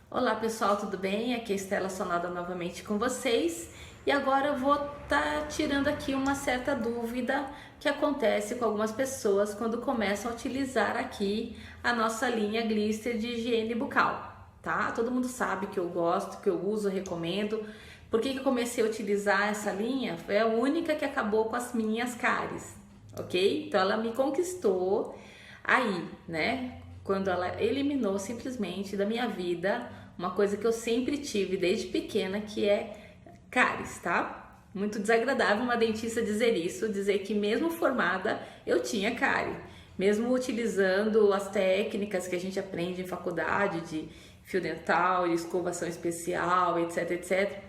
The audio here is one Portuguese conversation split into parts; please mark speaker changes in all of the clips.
Speaker 1: Olá pessoal, tudo bem? Aqui é Estela Sonada novamente com vocês e agora eu vou estar tirando aqui uma certa dúvida que acontece com algumas pessoas quando começam a utilizar aqui a nossa linha Glister de higiene bucal, tá? Todo mundo sabe que eu gosto, que eu uso, recomendo. Por que eu comecei a utilizar essa linha? Foi a única que acabou com as minhas cáries, ok? Então ela me conquistou aí, né? Quando ela eliminou simplesmente da minha vida uma coisa que eu sempre tive desde pequena, que é cáries, tá? Muito desagradável uma dentista dizer isso, dizer que mesmo formada eu tinha cárie, mesmo utilizando as técnicas que a gente aprende em faculdade de fio dental, de escovação especial, etc, etc,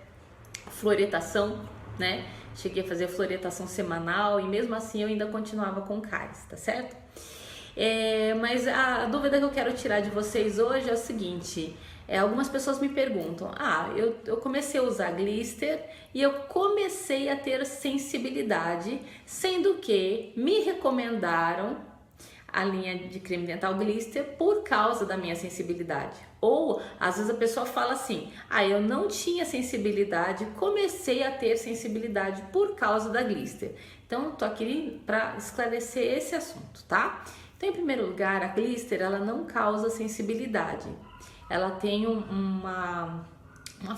Speaker 1: fluoretação, né? Cheguei a fazer fluoretação semanal e mesmo assim eu ainda continuava com cáries, tá certo? Mas a dúvida que eu quero tirar de vocês hoje é o seguinte: algumas pessoas me perguntam, eu comecei a usar Glister e eu comecei a ter sensibilidade, sendo que me recomendaram a linha de creme dental Glister por causa da minha sensibilidade. Ou às vezes a pessoa fala assim, eu não tinha sensibilidade, comecei a ter sensibilidade por causa da Glister. Então tô aqui para esclarecer esse assunto, tá? Então, em primeiro lugar, a Glister ela não causa sensibilidade. Ela tem uma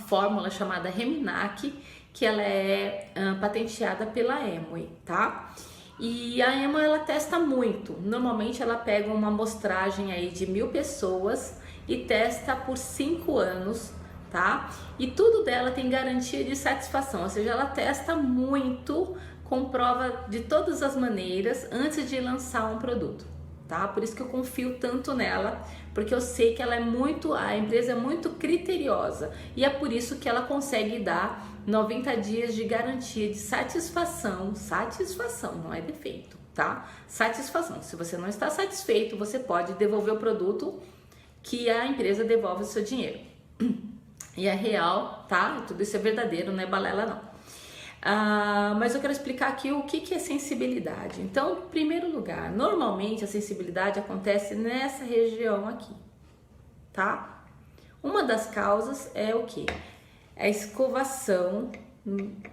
Speaker 1: fórmula chamada Reminac, que ela é patenteada pela Amway, tá? E a Amway ela testa muito. Normalmente ela pega uma amostragem aí de 1000 pessoas e testa por 5 anos, tá? E tudo dela tem garantia de satisfação, ou seja, ela testa muito, comprova de todas as maneiras antes de lançar um produto. Tá? Por isso que eu confio tanto nela, porque eu sei que ela a empresa é muito criteriosa e é por isso que ela consegue dar 90 dias de garantia de satisfação, não é defeito, tá? Satisfação. Se você não está satisfeito, você pode devolver o produto que a empresa devolve o seu dinheiro. E é real, tá? Tudo isso é verdadeiro, não é balela não. Mas eu quero explicar aqui o que é sensibilidade. Então, em primeiro lugar, normalmente a sensibilidade acontece nessa região aqui, tá? Uma das causas é o que? A escovação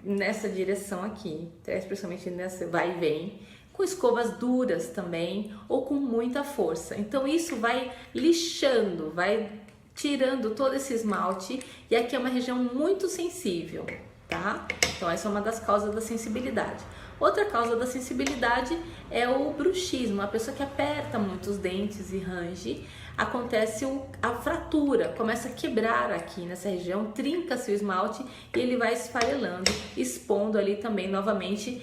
Speaker 1: nessa direção aqui, especialmente nessa vai e vem, com escovas duras também ou com muita força. Então isso vai lixando, vai tirando todo esse esmalte e aqui é uma região muito sensível, tá? Então essa é uma das causas da sensibilidade. Outra causa da sensibilidade é o bruxismo, a pessoa que aperta muito os dentes e range, acontece a fratura, começa a quebrar aqui nessa região, trinca-se o esmalte e ele vai esfarelando, expondo ali também novamente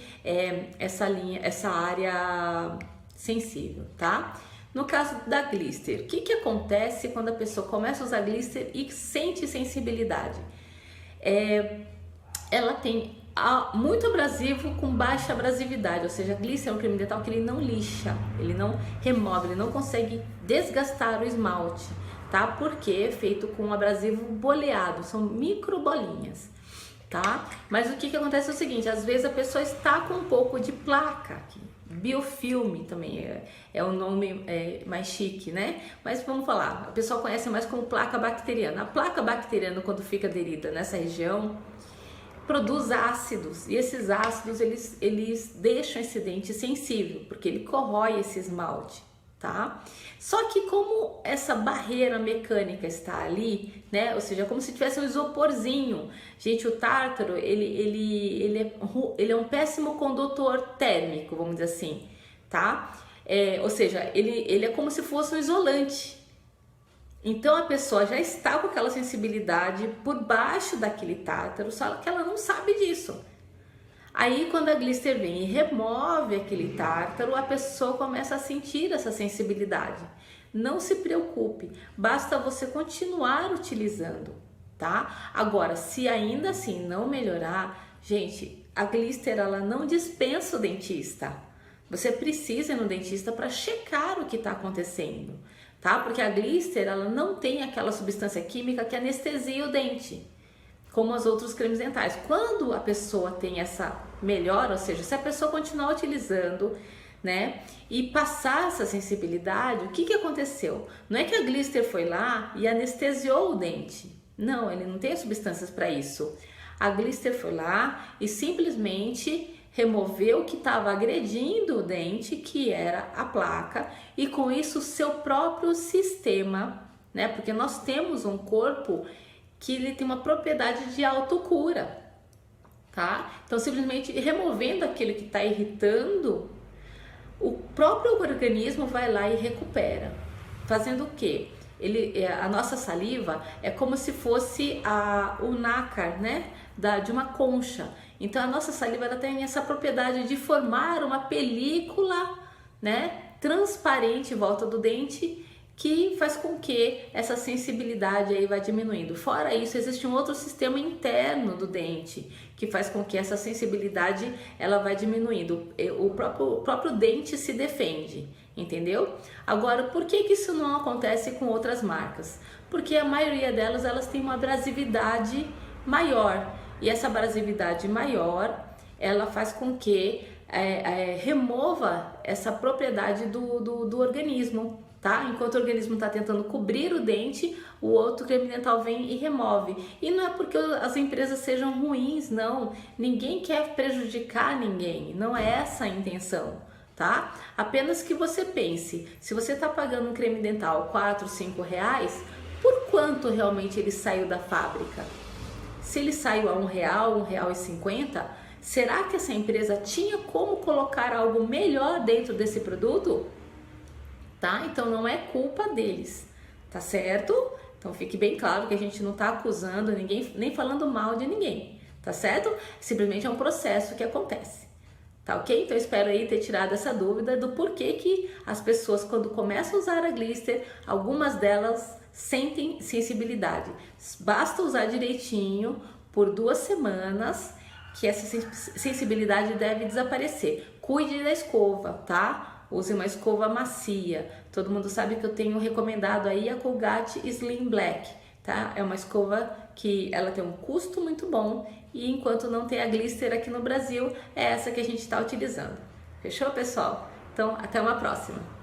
Speaker 1: essa área sensível, tá? No caso da Glister, o que acontece quando a pessoa começa a usar Glister e sente sensibilidade? Ela tem muito abrasivo com baixa abrasividade, ou seja, Glister é um creme dental que ele não lixa, ele não remove, ele não consegue desgastar o esmalte, tá? Porque é feito com abrasivo boleado, são micro bolinhas, tá? Mas o que acontece é o seguinte, às vezes a pessoa está com um pouco de placa aqui, biofilme também é o nome mais chique, né? Mas vamos falar, a pessoa conhece mais como placa bacteriana. A placa bacteriana, quando fica aderida nessa região, produz ácidos e esses ácidos eles deixam esse dente sensível porque ele corrói esse esmalte, tá? Só que como essa barreira mecânica está ali, né? Ou seja, como se tivesse um isoporzinho. Gente, o tártaro ele é um péssimo condutor térmico, vamos dizer assim, tá? Ou seja, ele é como se fosse um isolante. Então a pessoa já está com aquela sensibilidade por baixo daquele tártaro, só que ela não sabe disso. Aí quando a Glister vem e remove aquele tártaro, a pessoa começa a sentir essa sensibilidade. Não se preocupe, basta você continuar utilizando, tá? Agora, se ainda assim não melhorar, gente, a Glister ela não dispensa o dentista. Você precisa ir no dentista para checar o que está acontecendo, tá? Porque a Glister ela não tem aquela substância química que anestesia o dente, como os outros cremes dentais. Quando a pessoa tem essa melhora, ou seja, se a pessoa continuar utilizando, né? E passar essa sensibilidade, o que que aconteceu? Não é que a Glister foi lá e anestesiou o dente. Não, ele não tem substâncias para isso. A Glister foi lá e simplesmente removeu o que estava agredindo o dente, que era a placa, e com isso o seu próprio sistema, né? Porque nós temos um corpo que ele tem uma propriedade de autocura, tá? Então simplesmente removendo aquilo que está irritando, o próprio organismo vai lá e recupera. Fazendo o quê? A nossa saliva é como se fosse o nácar, né? De uma concha. Então a nossa saliva ela tem essa propriedade de formar uma película, né, transparente em volta do dente, que faz com que essa sensibilidade aí vá diminuindo. Fora isso, existe um outro sistema interno do dente que faz com que essa sensibilidade ela vá diminuindo. O próprio dente se defende, entendeu? Agora, por que que isso não acontece com outras marcas? Porque a maioria delas elas têm uma abrasividade maior, e essa abrasividade maior ela faz com que remova essa propriedade do organismo, tá? Enquanto o organismo está tentando cobrir o dente, o outro creme dental vem e remove. E não é porque as empresas sejam ruins, não. Ninguém quer prejudicar ninguém, não é essa a intenção, tá? Apenas que você pense, se você está pagando um creme dental 4, 5 reais, por quanto realmente ele saiu da fábrica? Se ele saiu a R$ 1,50, será que essa empresa tinha como colocar algo melhor dentro desse produto? Tá? Então não é culpa deles, tá certo? Então fique bem claro que a gente não tá acusando ninguém, nem falando mal de ninguém, tá certo? Simplesmente é um processo que acontece, tá ok? Então eu espero aí ter tirado essa dúvida do porquê que as pessoas quando começam a usar a Glister, algumas delas sentem sensibilidade. Basta usar direitinho por 2 semanas que essa sensibilidade deve desaparecer. Cuide da escova, tá? Use uma escova macia. Todo mundo sabe que eu tenho recomendado aí a Colgate Slim Black, tá? É uma escova que ela tem um custo muito bom e enquanto não tem a Glister aqui no Brasil, é essa que a gente está utilizando. Fechou, pessoal? Então, até uma próxima!